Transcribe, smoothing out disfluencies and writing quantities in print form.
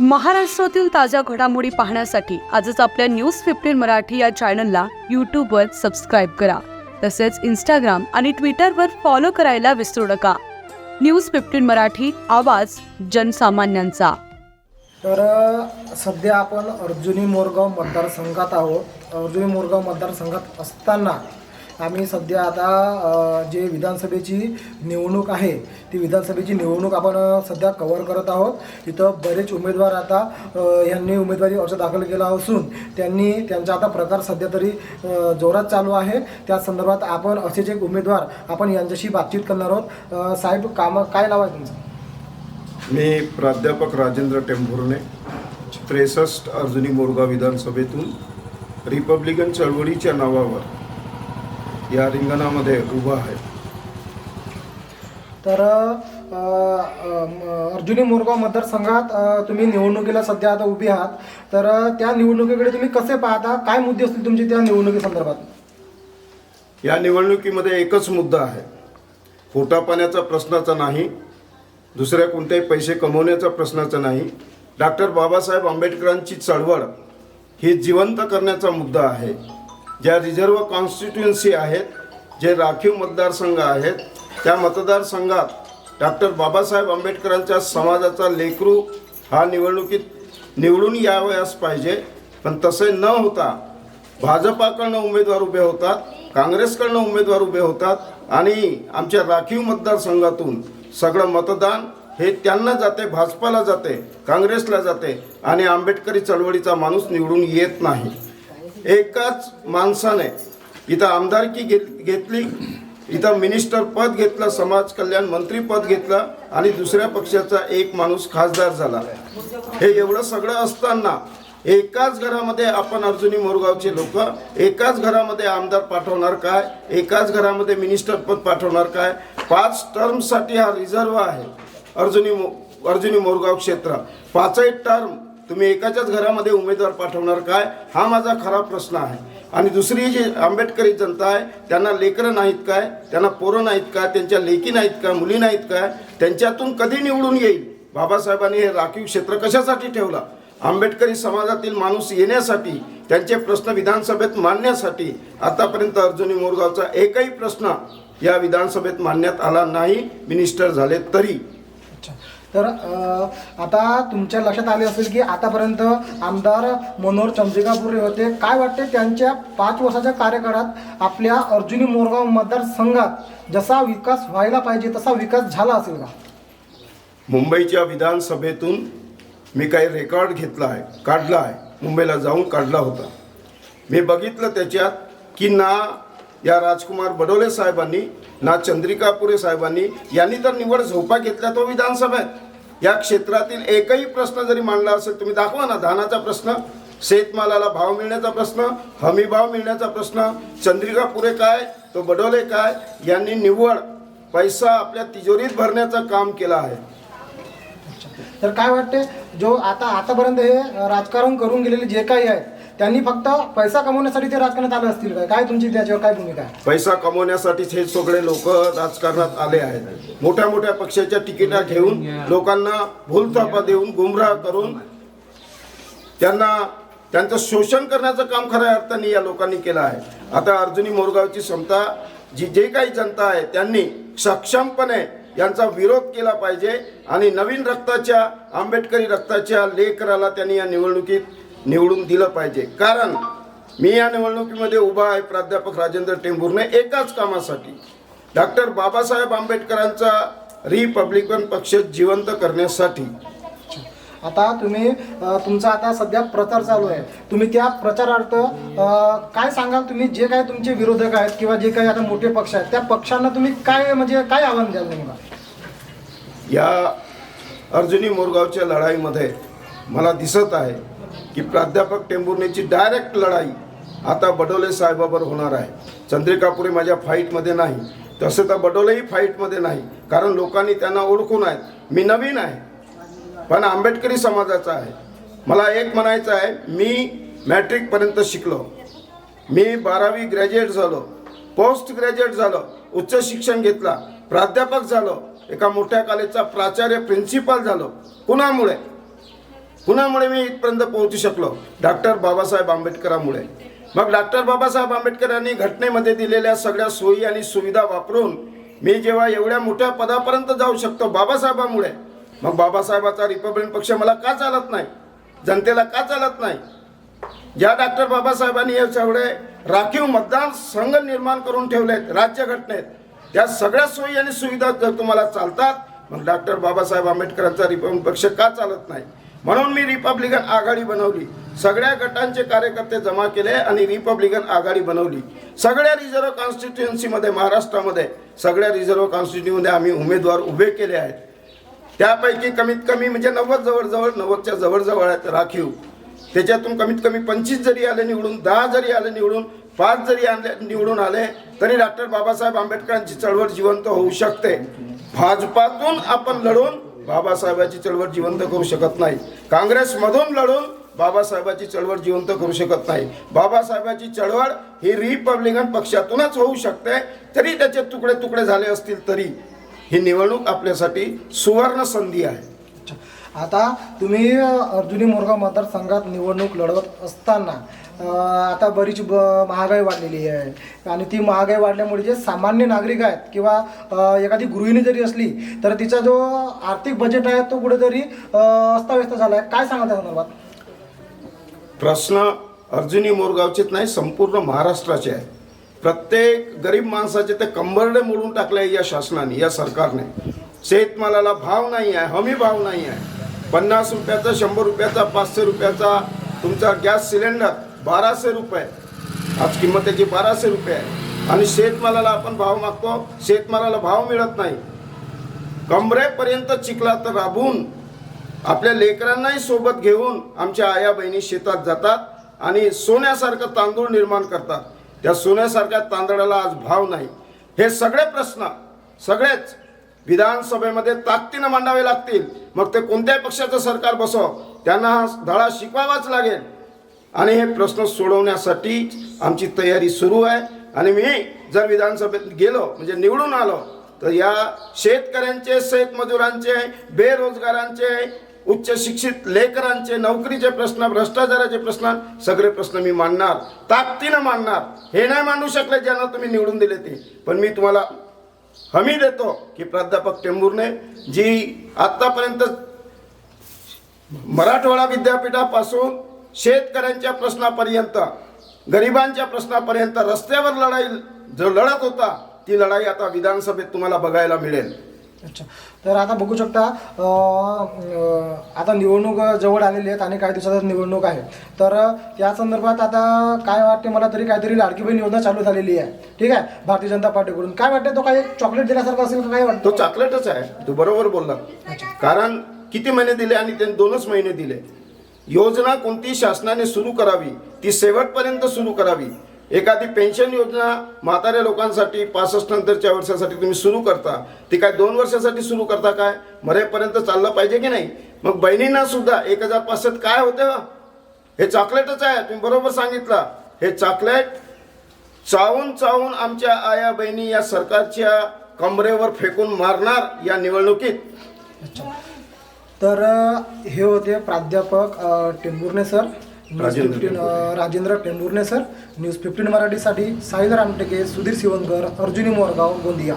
महाराष्ट्रातील ताज्या घडामोडी पाहण्यासाठी आजच आपल्या न्यूज 15 मराठी या चॅनलला यूट्यूबवर सबस्क्राईब करा. तसेच इंस्टाग्राम आणि ट्विटरवर फॉलो करायला विसरू नका. न्यूज 15 मराठी, आवाज जनसामान्यांचा. तर सध्या आपण अर्जुनी मोरगाव मतदारसंघात आहोत. अर्जुनी मोरगाव मतदारसंघात असताना आम्ही सध्या आता जे विधानसभेची निवडणूक आहे ती विधानसभेची निवडणूक आपण सध्या कव्हर करत आहोत. इथं बरेच उमेदवार आता यांनी उमेदवारी अर्ज दाखल केला असून त्यांचा आता प्रकार सध्या तरी जोरात चालू आहे. त्या संदर्भात आपण असेच एक उमेदवार आपण यांच्याशी बातचीत करणार आहोत. साहेब, काय नाव आहे तुमचं? मी प्राध्यापक राजेंद्र टेंभुर्णे, 63 अर्जुनी मोरगाव विधानसभेतून रिपब्लिकन चळवळीच्या नावावर या रिंगणामध्ये उभा आहे. तर अर्जुनी मोरगाव मतदारसंघात तुम्ही निवडणुकीला सध्या आता उभी आहात. तर त्या निवडणुकीकडे तुम्ही कसे पाहता? काय मुद्दे असतील तुमचे त्या निवडणुकीसंदर्भात? या निवडणुकीमध्ये एकच मुद्दा आहे. पोटापाण्याचा प्रश्नाचा नाही, दुसऱ्या कोणत्याही पैसे कमवण्याचा प्रश्नाचा नाही. डॉक्टर बाबासाहेब आंबेडकरांची चळवळ ही जिवंत करण्याचा मुद्दा आहे. ज्या रिझर्व्ह कॉन्स्टिट्युएन्सी आहेत, जे राखीव मतदारसंघ आहेत, त्या मतदारसंघात डॉक्टर बाबासाहेब आंबेडकरांच्या समाजाचा लेकरू हा निवडणुकीत निवडून यावयास पाहिजे. पण तसे न होता भाजपाकडनं उमेदवार उभे होतात, काँग्रेसकडनं उमेदवार उभे होतात आणि आमच्या राखीव मतदारसंघातून सगळं मतदान हे त्यांना जाते, भाजपाला जाते, काँग्रेसला जाते आणि आंबेडकरी चळवळीचा माणूस निवडून येत नाही. एकाच माणसाने इथं आमदारकी घेतली, इथं मिनिस्टर पद घेतलं, समाज कल्याण मंत्री पद घेतलं आणि दुसऱ्या पक्षाचा एक माणूस खासदार झाला. हे एवढं सगळं असताना एकाच घरामध्ये आपण अर्जुनी मोरगावचे लोक एकाच घरामध्ये आमदार पाठवणार काय, एकाच घरामध्ये मिनिस्टर पद पाठवणार काय? 5 टर्मसाठी हा रिझर्व आहे अर्जुनी मोरगाव क्षेत्र. 5ही टर्म तुम्ही एकाच्याच घरामध्ये उमेदवार पाठवणार काय? हा माझा खरा प्रश्न आहे. आणि दुसरी जी आंबेडकरी जनता आहे, त्यांना लेकरं नाहीत काय? त्यांना पोरं नाहीत काय? त्यांच्या लेकी नाहीत काय? मुली नाहीत काय? त्यांच्यातून कधी निवडून येईल? बाबासाहेबांनी हे राखीव क्षेत्र कशासाठी ठेवलं? आंबेडकरी समाजातील माणूस येण्यासाठी, त्यांचे प्रश्न विधानसभेत मांडण्यासाठी. आतापर्यंत अर्जुनी मोरगावचा एकही प्रश्न या विधानसभेत मांडण्यात आला नाही, मिनिस्टर झाले तरी. तर आता तुमच्या लक्षात आले असेल की आतापर्यंत आमदार मनोहर चंद्रिकापुरे होते. काय वाटते त्यांच्या 5 वर्षाच्या कार्यकाळात आपल्या अर्जुनी मोरगाव मतदारसंघात जसा विकास व्हायला पाहिजे तसा विकास झाला असेल का? मुंबईच्या विधानसभेतून मी काही रेकॉर्ड काढला आहे. मुंबईला जाऊन काढला होता. मी बघितलं त्याच्यात की ना या राजकुमार बडोले साहेबांनी ना चंद्रिकापुरे साहेबांनी यांनी तर निवड झोपा घेतल्या तो विधानसभेत. या क्षेत्रातील एकही प्रश्न जरी मांडला असेल तुम्ही दाखवा ना. धानाचा प्रश्न, शेतमालाला भाव मिळण्याचा प्रश्न, हमी भाव मिळण्याचा प्रश्न. चंद्रिकापुरे काय, तो बडोले काय, यांनी निव्वळ पैसा आपल्या तिजोरीत भरण्याचं काम केलं आहे. तर काय वाटते, जो आतापर्यंत हे राजकारण करून गेलेले जे काही आहेत त्यांनी फक्त पैसा कमवण्यासाठी ते राजकारणात आले असतील काय? काय तुमची त्याच्यावर काय भूमिका आहे? पैसा कमवण्यासाठीच हे सगळे लोक राजकारणात आले आहेत. मोठ्या मोठ्या पक्षाच्या तिकिटा घेऊन लोकांना भूलथापा देऊन गुमराह करून त्यांचं शोषण करण्याचं काम खऱ्या अर्थाने या लोकांनी केलं आहे. आता अर्जुनी मोरगावची क्षमता जे काही जनता आहे त्यांनी सक्षमपणे यांचा विरोध केला पाहिजे आणि नवीन रक्ताच्या, आंबेडकरी रक्ताच्या लेकराला त्यांनी या निवडणुकीत निवडून दिलं पाहिजे. कारण मी या निवडणुकीमध्ये उभा आहे प्राध्यापक राजेंद्र टेंभुर्णे एकाच कामासाठी, डॉक्टर बाबासाहेब आंबेडकरांचा रिपब्लिकन पक्ष जिवंत करण्यासाठी. आता तुम्ही तुमचा आता सध्या प्रचार चालू आहे. तुम्ही त्या प्रचारार्थ काय सांगाल? तुम्ही जे काही तुमचे विरोधक आहेत किंवा जे काही आता मोठे पक्ष आहेत त्या पक्षांना तुम्ही काय काय आव्हान द्याल नेमका? या अर्जुनी मोरगावच्या लढाईमध्ये मला दिसत आहे की प्राध्यापक टेंभुर्णेची डायरेक्ट लढाई आता बडोले साहेबावर होणार आहे. चंद्रिकापुरे माझ्या फाईटमध्ये नाही, तसे तर बडोलेही फाईटमध्ये नाही. कारण लोकांनी त्यांना ओळखून आहेत. मी नवीन आहे पण आंबेडकरी समाजाचा आहे. मला एक म्हणायचं आहे, मी मॅट्रिकपर्यंत शिकलो, मी 12वी ग्रॅज्युएट झालो, पोस्ट ग्रॅज्युएट झालो, उच्च शिक्षण घेतला, प्राध्यापक झालो, एका मोठ्या कॉलेजचा प्राचार्य प्रिन्सिपल झालो. कुणामुळे? कुणामुळे मी इथपर्यंत पोहोचू शकलो? डॉक्टर बाबासाहेब आंबेडकरांमुळे. मग डॉक्टर बाबासाहेब आंबेडकरांनी घटनेमध्ये दिलेल्या सगळ्या सोयी आणि सुविधा वापरून मी जेव्हा एवढ्या मोठ्या पदापर्यंत जाऊ शकतो बाबासाहेबांमुळे, मग बाबासाहेबाचा रिपब्लिकन पक्ष मला का चालत नाही? जनतेला का चालत नाही? ज्या डॉक्टर बाबासाहेबांनी हे सगळे राखीव मतदान संघ निर्माण करून ठेवलेत राज्यघटनेत, त्या सगळ्या सोयी आणि सुविधा जर तुम्हाला चालतात, मग डॉक्टर बाबासाहेब आंबेडकरांचा रिपब्लिकन पक्ष का चालत नाही? म्हणून मी रिपब्लिकन आघाडी बनवली. सगळ्या गटांचे कार्यकर्ते जमा केले आणि रिपब्लिकन आघाडी बनवली. सगळ्या रिझर्व्ह कॉन्स्टिट्युएन्सीमध्ये, महाराष्ट्रामध्ये सगळ्या रिझर्व्ह कॉन्स्टिट्युएन्सीमध्ये आम्ही उमेदवार उभे केले आहेत. त्यापैकी कमीत कमी म्हणजे 90च्या जवळजवळ आहेत राखीव. त्याच्यातून कमीत कमी 25 जरी आले निवडून, 10 जरी आले निवडून, 5 जरी निवडून आले तरी डॉक्टर बाबासाहेब आंबेडकरांची चळवळ जिवंत होऊ शकते. भाजपातून आपण लढून बाबासाहेबाची चळवळ जिवंत करू शकत नाही. काँग्रेसमधून लढून बाबासाहेबाची चळवळ जिवंत करू शकत नाही. बाबासाहेबाची चळवळ ही रिपब्लिकन पक्षातूनच होऊ शकते. तरी त्याचे तुकडे तुकडे झाले असतील तरी ही निवडणूक आपल्यासाठी सुवर्ण संधी आहे. आता तुम्ही अर्जुनी मोरगाव मतदारसंघात निवडणूक लढवत असताना आता बरीच महागाई वाढलेली आहे आणि ती महागाई वाढल्यामुळे जे सामान्य नागरिक आहेत किंवा एखादी गृहिणी जरी असली तर तिचा जो आर्थिक बजेट आहे तो कुठेतरी अस्ताव्यस्त झाला आहे. काय सांगा त्या संदर्भात? प्रश्न अर्जुनी मोरगावचेच नाही, संपूर्ण महाराष्ट्राचे आहे. प्रत्येक गरीब माणसाचे ते कंबरडे मोडून टाकले या शासनाने, या सरकारने. शेतमालाला भाव नाही आहे, हमी भाव नाही आहे. 50 रुपयाचा, 100 रुपयाचा, 500 रुपयाचा तुमचा गॅस सिलेंडर 1200 रुपये, आज किंमत त्याची 1200 रुपये आहे. आणि शेतमालाला आपण भाव मागतो, शेतमालाला भाव मिळत नाही. कमरेपर्यंत चिखला तर राबून आपल्या लेकरांनाही सोबत घेऊन आमच्या आया बहिणी शेतात जातात आणि सोन्यासारखं तांदूळ निर्माण करतात. त्या सोन्यासारख्या तांदळाला आज भाव नाही. हे सगळे प्रश्न सगळेच विधानसभेमध्ये ताकदीनं मांडावे लागतील. मग ते कोणत्याही पक्षाचं सरकार बसो, त्यांना हा धडा शिकवावाच लागेल. आणि हे प्रश्न सोडवण्यासाठी आमची तयारी सुरू आहे. आणि मी जर विधानसभेत गेलो म्हणजे निवडून आलो तर या शेतकऱ्यांचे, शेतमजुरांचे, बेरोजगारांचे, उच्च शिक्षित लेकरांचे, नोकरीचे प्रश्न, भ्रष्टाचाराचे प्रश्न, सगळे प्रश्न मी मांडणार, ताकदीनं मांडणार. हे नाही मांडू शकले ज्यांना तुम्ही निवडून दिले ते. पण मी तुम्हाला हमी देतो की प्राध्यापक टेंभुर्णे जी आतापर्यंत मराठवाडा विद्यापीठापासून शेतकऱ्यांच्या प्रश्नापर्यंत, गरिबांच्या प्रश्नापर्यंत रस्त्यावर लढाई जो लढत होता, ती लढाई आता विधानसभेत तुम्हाला बघायला मिळेल. अच्छा, तर आता बघू शकता आता निवडणूक जवळ आलेली आहेत आणि काही दिवसात निवडणूक आहे. तर या संदर्भात आता काय वाटते मला तरी, काहीतरी लाडकी बहीण योजना चालू झालेली आहे, ठीक आहे, भारतीय जनता पार्टीकडून. काय वाटते, तो काही चॉकलेट दिल्यासारखं असेल का? काय वाटतं? तो चॉकलेटच आहे. तू बरोबर बोलला. कारण किती महिने दिले? आणि त्यांनी 2च महिने दिले. योजना कोणती शासनाने सुरू करावी ती शेवटपर्यंत सुरू करावी. एखादी पेन्शन योजना म्हाताऱ्या लोकांसाठी 65 नंतरच्या वर्षासाठी तुम्ही सुरू करता, ती काय 2 वर्षासाठी सुरू करता? काय मरेपर्यंत चाललं पाहिजे की नाही? मग बहिणींना सुद्धा 1500 काय होतं? हे चॉकलेटच आहे. तुम्ही बरोबर सांगितलं. हे चॉकलेट चावून चावून आमच्या आया बहिणी या सरकारच्या कमरेवर फेकून मारणार या निवडणुकीत. अच्छा, तर हे होते प्राध्यापक Tembhurne sir, Rajendra Tembhurne sir. News 15 मराठीसाठी साईधर आमटेके, सुधीर सिवनकर, अर्जुनी मोरगाव, गोंदिया.